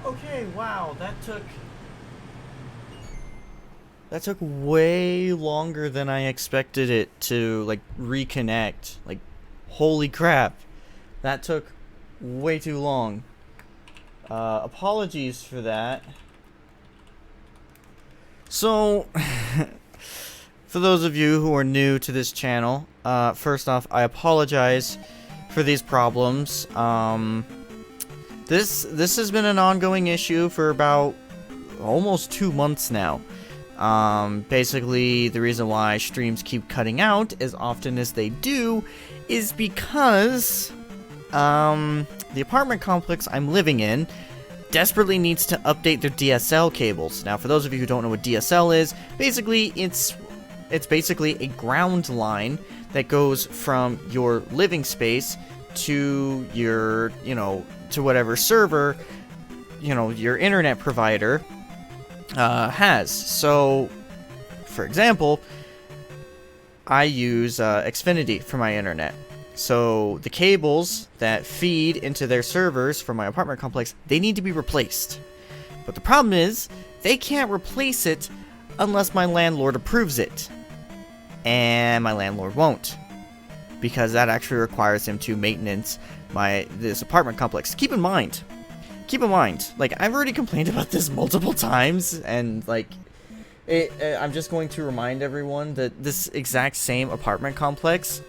Okay, wow, that took way longer than I expected it to, like, reconnect. Like, holy crap. That took way too long. Apologies for that. So, for those of you who are new to this channel, first off, I apologize for these problems. This has been an ongoing issue for about almost 2 months now. Basically, the reason why streams keep cutting out as often as they do is because, the apartment complex I'm living in desperately needs to update their DSL cables. Now, for those of you who don't know what DSL is, basically, it's basically a ground line that goes from your living space to your, to whatever server, your internet provider has. So, for example, I use Xfinity for my internet. So the cables that feed into their servers for my apartment complex, they need to be replaced. But the problem is, they can't replace it unless my landlord approves it. And my landlord won't, because that actually requires him to maintenance this apartment complex. Keep in mind, like, I've already complained about this multiple times, and, like, I'm just going to remind everyone that this exact same apartment complex,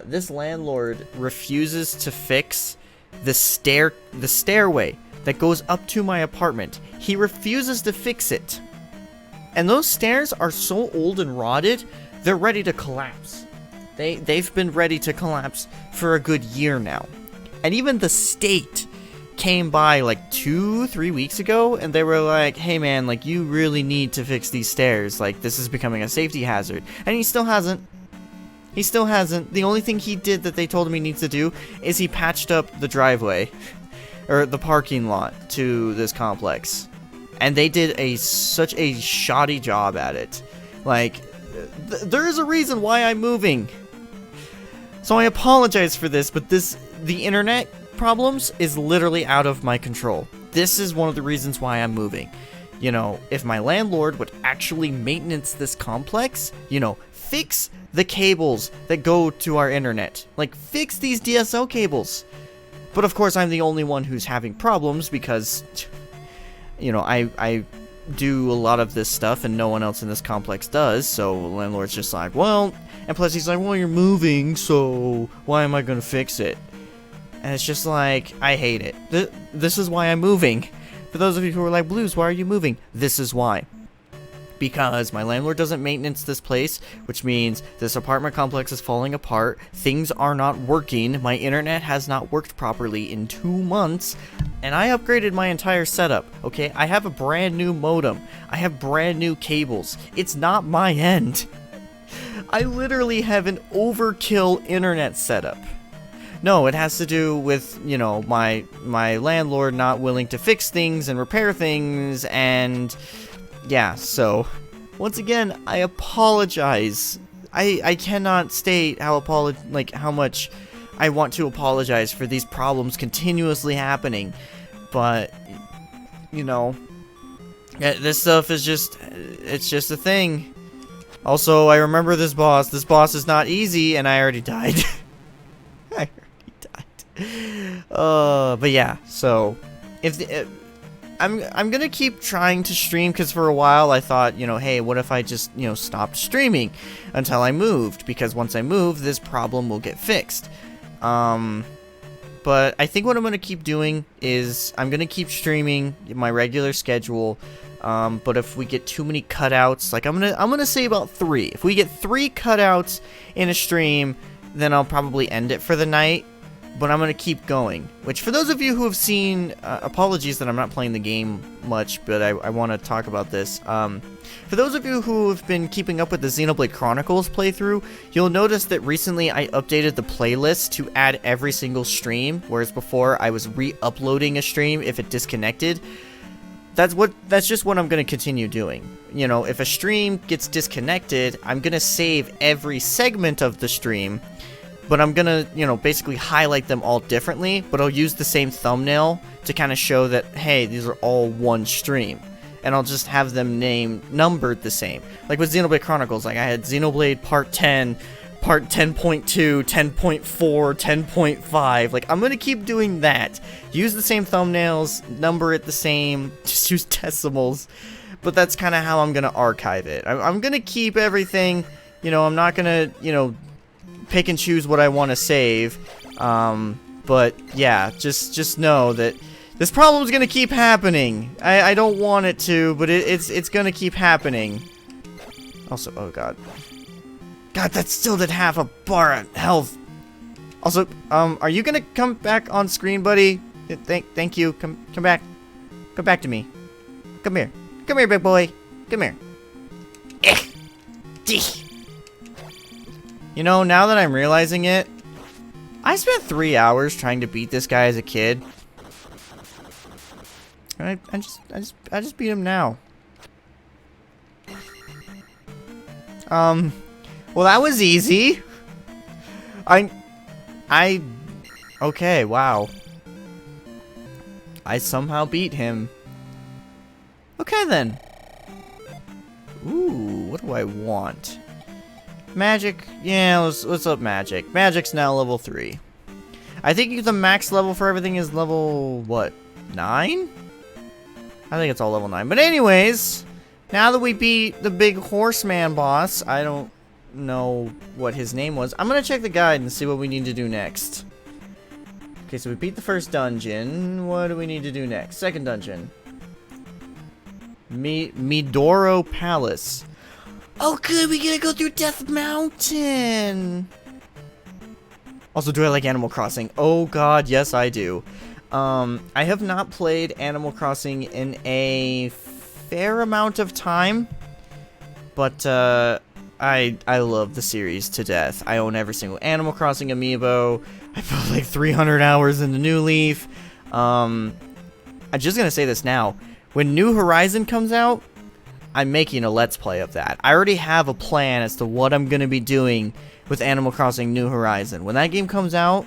this landlord refuses to fix the stairway that goes up to my apartment. He refuses to fix it. And those stairs are so old and rotted, they're ready to collapse. They've been ready to collapse for a good year now. And even the state came by like 2-3 weeks ago, and they were like, hey man, like, you really need to fix these stairs, like, this is becoming a safety hazard. And he still hasn't. The only thing he did that they told him he needs to do is he patched up the driveway or the parking lot to this complex, and they did such a shoddy job at it. Like, there is a reason why I'm moving. So I apologize for this, but the internet problems is literally out of my control. This is one of the reasons why I'm moving. If my landlord would actually maintenance this complex, fix the cables that go to our internet. Like, fix these DSL cables. But of course, I'm the only one who's having problems because, I do a lot of this stuff and no one else in this complex does, so the landlord's just like, well, and plus he's like, well, you're moving, so why am I gonna fix it? And it's just like, I hate it. This is why I'm moving. For those of you who are like, Blues, why are you moving? This is why. Because my landlord doesn't maintenance this place, which means this apartment complex is falling apart, things are not working, my internet has not worked properly in 2 months, and I upgraded my entire setup, okay? I have a brand new modem, I have brand new cables, it's not my end. I literally have an overkill internet setup. No, it has to do with, my landlord not willing to fix things and repair things, and yeah, so once again, I apologize. I cannot state how much I want to apologize for these problems continuously happening, but this stuff is it's just a thing. Also, I remember this boss. This boss is not easy, and I already died. I already died. But yeah, so I'm gonna keep trying to stream, because for a while I thought, hey, what if I just, stopped streaming until I moved, because once I move, this problem will get fixed. But I think what I'm gonna keep doing is I'm gonna keep streaming my regular schedule. But if we get too many cutouts, like I'm gonna say about 3. If we get 3 cutouts in a stream, then I'll probably end it for the night. But I'm going to keep going, which for those of you who have seen, apologies that I'm not playing the game much, but I want to talk about this. For those of you who have been keeping up with the Xenoblade Chronicles playthrough, you'll notice that recently I updated the playlist to add every single stream, whereas before I was re-uploading a stream if it disconnected. That's just what I'm going to continue doing. If a stream gets disconnected, I'm going to save every segment of the stream, but I'm gonna, you know, basically highlight them all differently, but I'll use the same thumbnail to kind of show that, hey, these are all one stream. And I'll just have them numbered the same. Like with Xenoblade Chronicles, like I had Xenoblade Part 10, Part 10.2, 10.4, 10.5. Like, I'm gonna keep doing that. Use the same thumbnails, number it the same, just use decimals. But that's kind of how I'm gonna archive it. I'm gonna keep everything, you know, I'm not gonna, you know, pick and choose what I want to save. But yeah, just know that this problem's gonna keep happening. I don't want it to, but it's gonna keep happening. Also, oh god. God, that still did half a bar of health. Also, are you gonna come back on screen, buddy? Thank you. Come back. Come back to me. Come here. Come here, big boy. Come here. You know, now that I'm realizing it, I spent 3 hours trying to beat this guy as a kid. I just beat him now. Well, that was easy. Okay, wow. I somehow beat him. Okay, then. Ooh, what do I want? Magic? Yeah, let's up Magic. Magic's now level 3. I think the max level for everything is level, what, 9? I think it's all level 9. But anyways, now that we beat the big horseman boss, I don't know what his name was. I'm gonna check the guide and see what we need to do next. Okay, so we beat the first dungeon. What do we need to do next? Second dungeon. Midoro Palace. Oh good, we gotta go through Death Mountain. Also, do I like Animal Crossing? Oh god, yes I do. I have not played Animal Crossing in a fair amount of time, but I love the series to death. I own every single Animal Crossing amiibo. I put like 300 hours into New Leaf. I'm just gonna say this now. When New Horizon comes out, I'm making a Let's Play of that. I already have a plan as to what I'm gonna be doing with Animal Crossing New Horizon. When that game comes out,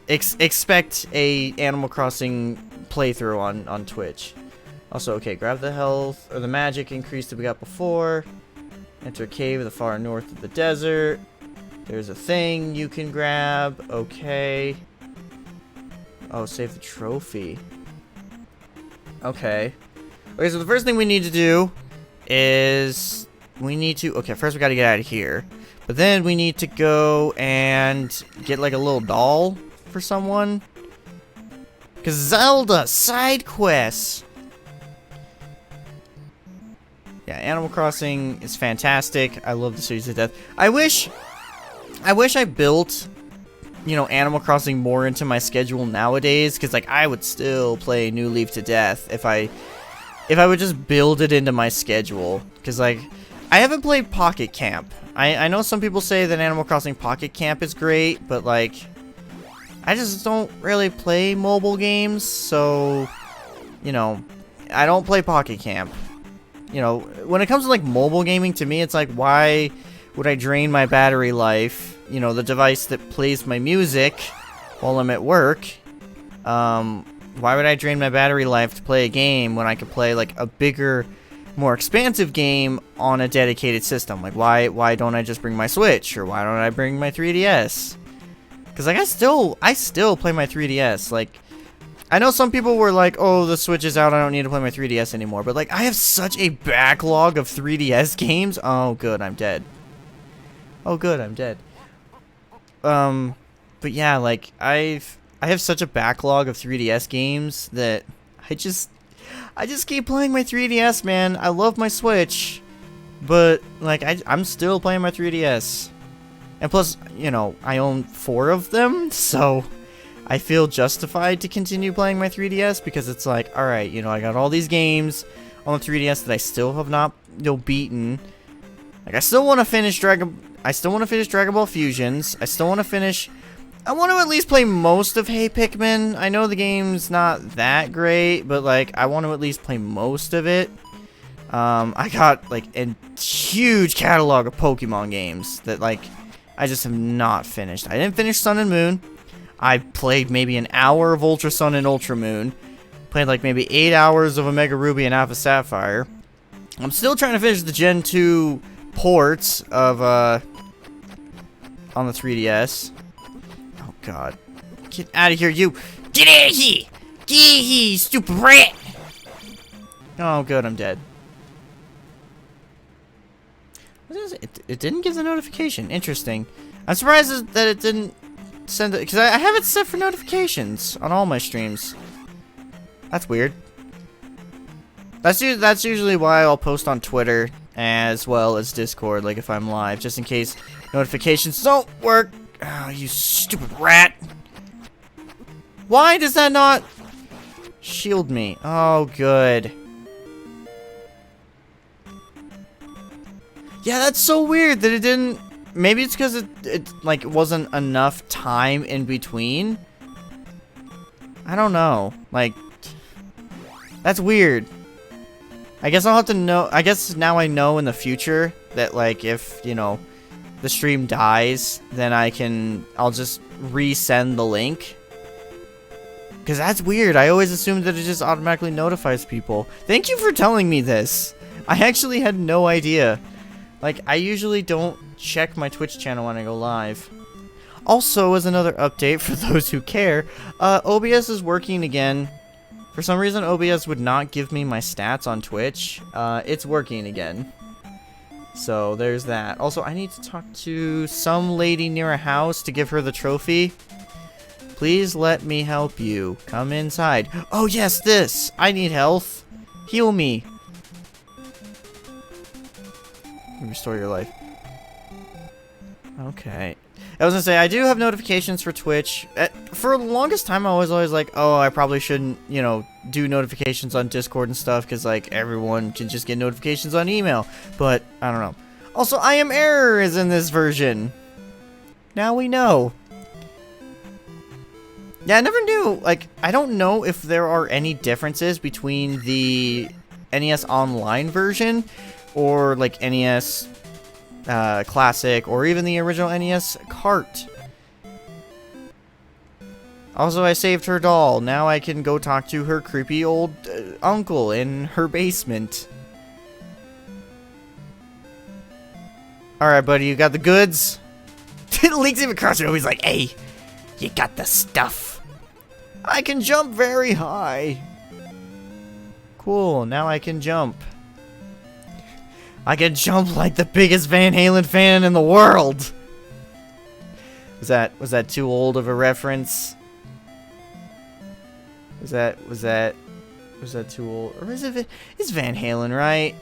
expect a Animal Crossing playthrough on Twitch. Also, okay, grab the health, or the magic increase that we got before. Enter a cave at the far north of the desert. There's a thing you can grab. Okay. Oh, save the trophy. Okay. Okay, so the first thing we need to do is we need to... Okay, first we gotta get out of here. But then we need to go and get like a little doll for someone. Because Zelda! Side quests! Yeah, Animal Crossing is fantastic. I love the series to death. I wish I built, you know, Animal Crossing more into my schedule nowadays, because like I would still play New Leaf to death if I would just build it into my schedule. Because like I haven't played Pocket Camp. I know some people say that Animal Crossing Pocket Camp is great, but like I just don't really play mobile games, so you know, I don't play Pocket Camp. You know, when it comes to like mobile gaming, to me it's like, why would I drain my battery life, you know, the device that plays my music while I'm at work, why would I drain my battery life to play a game when I could play like a bigger, more expansive game on a dedicated system? Like why don't I just bring my Switch, or why don't I bring my 3DS? Because like I still play my 3DS. Like I know some people were like, oh, the Switch is out, I don't need to play my 3DS anymore. But, like, I have such a backlog of 3DS games. Oh, good, I'm dead. Oh, good, I'm dead. But yeah, like, I have such a backlog of 3DS games that I just keep playing my 3DS, man. I love my Switch. But, like, I'm still playing my 3DS. And plus, you know, I own 4 of them, so I feel justified to continue playing my 3DS, because it's like, alright, you know, I got all these games on the 3DS that I still have not, you know, beaten. Like, I still want to finish Dragon Ball Fusions. I want to at least play most of Hey Pikmin. I know the game's not that great, but, like, I want to at least play most of it. I got, like, a huge catalog of Pokemon games that, like, I just have not finished. I didn't finish Sun and Moon. I played maybe an hour of Ultra Sun and Ultra Moon. Played like maybe 8 hours of Omega Ruby and Alpha Sapphire. I'm still trying to finish the Gen 2 ports of, on the 3DS. Oh, God. Get out of here, you! Get out of here! Get out of here, you stupid rat! Oh, good, I'm dead. What is it? It didn't give the notification. Interesting. I'm surprised that it didn't send it, because I have it set for notifications on all my streams. That's weird. That's usually why I'll post on Twitter as well as Discord, like if I'm live, just in case notifications don't work. Oh, you stupid rat. Why does that not shield me? Oh, good. Yeah, that's so weird that it didn't... Maybe it's because it like, wasn't enough time in between. I don't know. Like, that's weird. I guess I'll have to know... I guess now I know in the future that, like, if, you know, the stream dies, then I'll just resend the link. Because that's weird. I always assumed that it just automatically notifies people. Thank you for telling me this. I actually had no idea. Like, I usually don't check my Twitch channel when I go live. Also, as another update for those who care, OBS is working again. For some reason, OBS would not give me my stats on Twitch. It's working again. So, there's that. Also, I need to talk to some lady near a house to give her the trophy. Please let me help you. Come inside. Oh, yes, this! I need health. Heal me. Restore your life. Okay. I was gonna say, I do have notifications for Twitch. For the longest time, I was always like, oh, I probably shouldn't, you know, do notifications on Discord and stuff, because, like, everyone can just get notifications on email. But, I don't know. Also, I Am Error is in this version. Now we know. Yeah, I never knew, like, I don't know if there are any differences between the NES Online version or, like, NES Classic, or even the original NES cart. Also, I saved her doll. Now I can go talk to her creepy old uncle in her basement. Alright, buddy, you got the goods? Link's even across the room. He's like, hey, you got the stuff. I can jump very high. Cool, now I can jump. I can jump like the biggest Van Halen fan in the world. Was that too old of a reference? Was that too old? Or is it? It's Van Halen, right?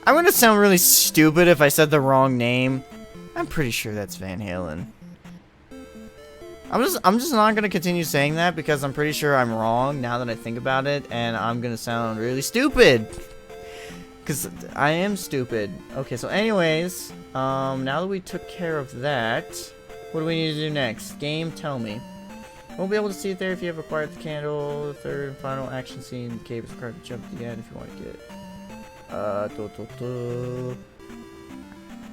I'm gonna sound really stupid if I said the wrong name. I'm pretty sure that's Van Halen. I'm just not gonna continue saying that because I'm pretty sure I'm wrong now that I think about it, and I'm gonna sound really stupid. Because I am stupid. Okay, so anyways, now that we took care of that, what do we need to do next? Game, tell me. Won't be able to see it there if you have acquired the candle. The third and final action scene. The cave is required to jump to the end if you want to get it.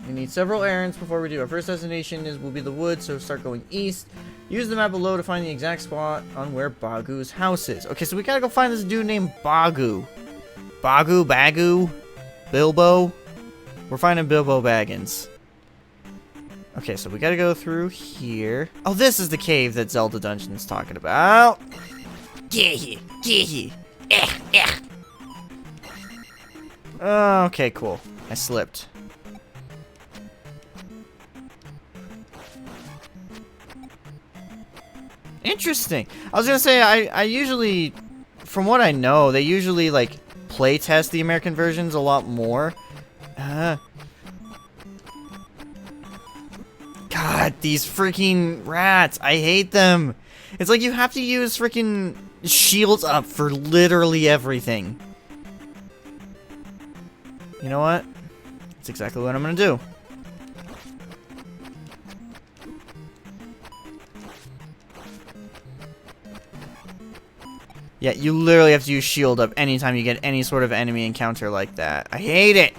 We need several errands before we do. Our first destination will be the woods, so start going east. Use the map below to find the exact spot on where Bagu's house is. Okay, so we gotta go find this dude named Bagu. Bagu? Bilbo? We're finding Bilbo Baggins. Okay, so we gotta go through here. Oh, this is the cave that Zelda Dungeon's talking about. Get here! Get here! Okay, cool. I slipped. Interesting. I was gonna say, I usually, from what I know, they usually, like, play test the American versions a lot more. God, these freaking rats. I hate them. It's like you have to use freaking shields up for literally everything. You know what? That's exactly what I'm gonna do. Yeah, you literally have to use shield up anytime you get any sort of enemy encounter like that. I hate it!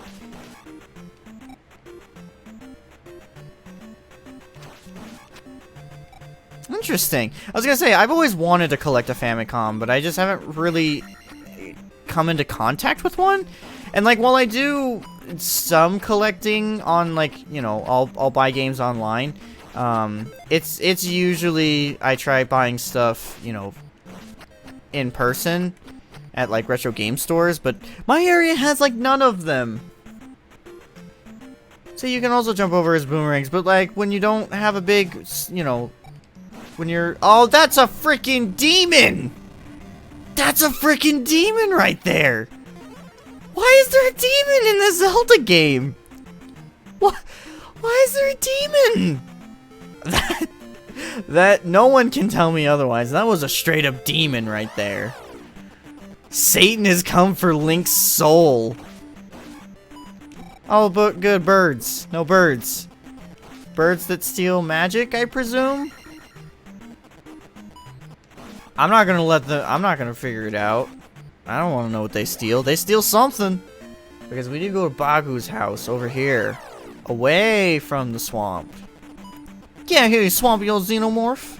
interesting. I was gonna say, I've always wanted to collect a Famicom, but I just haven't really come into contact with one. And like, while I do some collecting on, like, you know, I'll buy games online. It's usually I try buying stuff, you know, in person at like retro game stores, but my area has like none of them. So you can also jump over as boomerangs, but like when you don't have a big, you know, when you're, oh, that's a freaking demon! That's a freaking demon right there! Why is there a demon in the Zelda game? What? Why is there a demon? That no one can tell me otherwise. That was a straight up demon right there. Satan has come for Link's soul. Oh, but good birds. No birds. Birds that steal magic, I presume? I'm not gonna figure it out. I don't want to know what they steal. They steal something. Because we need to go to Bagu's house over here. Away from the swamp. Get out here, you swampy old xenomorph.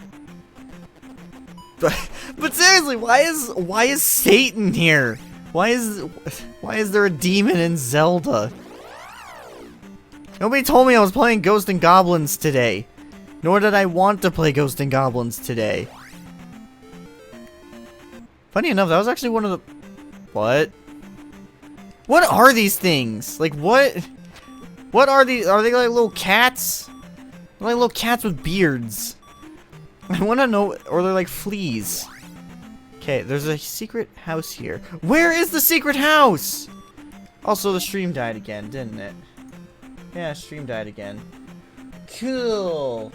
But seriously, why is Satan here? Why is there a demon in Zelda? Nobody told me I was playing Ghosts and Goblins today. Nor did I want to play Ghosts and Goblins today. Funny enough, that was actually one of the... What? What are these things? Like, what? What are these? Are they like little cats? They're like little cats with beards. I want to know... Or they're like fleas. Okay, there's a secret house here. Where is the secret house? Also, the stream died again, didn't it? Yeah, stream died again. Cool.